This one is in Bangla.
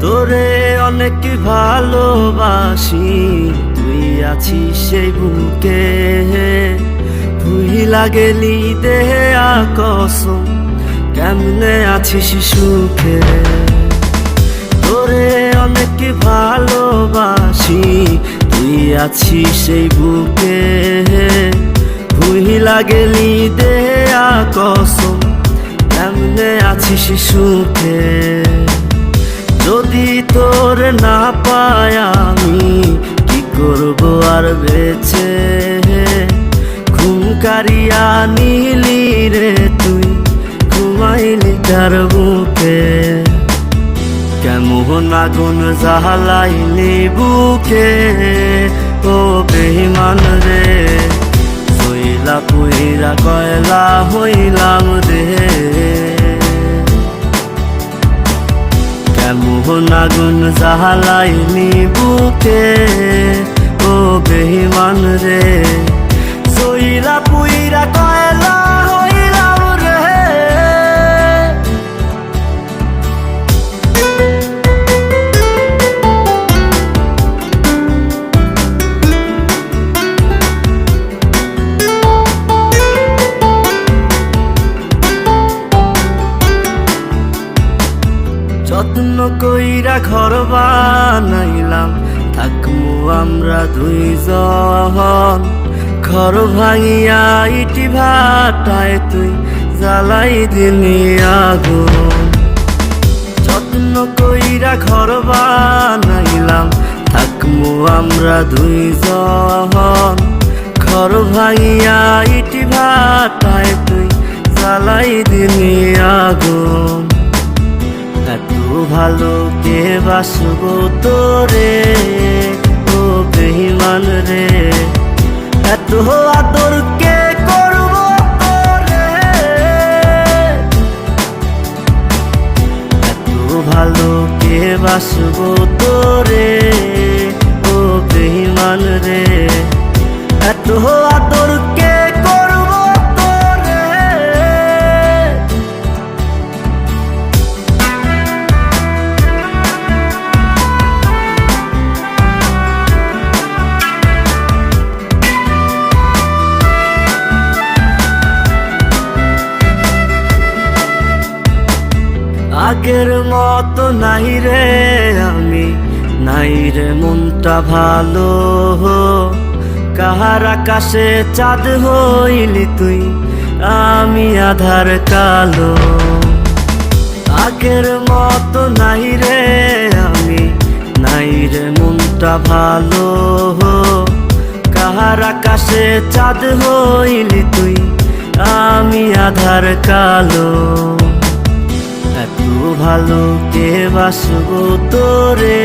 তোরে অনেক ভালোবাসি, তুই আছিস সেই বুকে। ভুইলা গেলি দেহে কসম, কেমনে আছিস সুখে। তোরে অনেক ভালোবাসি, তুই আছিস সেই বুকে। ভুইলা গেলি দেহে কসম, কেমনে আছিস সুখে। যদি তোর না পাই আমি কি করব আর বেঁচে। ঘুম কারিয়া নিলি রে তুই, ঘুমাইলি কার বুকে। কেমন আগুন জ্বালাইলি বুকে, ও বেঈমান রে। সইলা পুইরা কয়লা হইলাম রে। কেমন আগুন জ্বালাইলি বুকে, ও বেঈমান রে। সইলা পুইরা কয়লা হইলাম রে। যত্ন কইরা ঘর বানাইলাম, থাকমু আমরা দুইজন। ঘর ভাঙিয়া ইটি ভাটায় তুই জ্বালাই দিলি আগুন। যত্ন কইরা ঘর বানাইলাম, থাকমু আমরা দুইজন। ঘর ভাঙিয়া ইটি ভাটায় তুই জ্বালাই দিলি আগুন। এত ভালো কে বাসবো তোরে, ও বেঈমান রে। এত আদর কে করবো তোরে। এত ভালো কে বাসবো তোরে, ও বেঈমান রে। এত আদর কে করবো তোরে। আগের মতো নাই রে আমি, নাই রে মনটা ভালো। কাহার আকাশে চাঁদ হইলি তুই, আমি আধার কালো। আগের মতো নাই রে আমি, নাই রে মনটা ভালো। কাহার আকাশে চাঁদ হইলি তুই, আমি আধার কালো। এত ভালো কে বাসবো তোরে।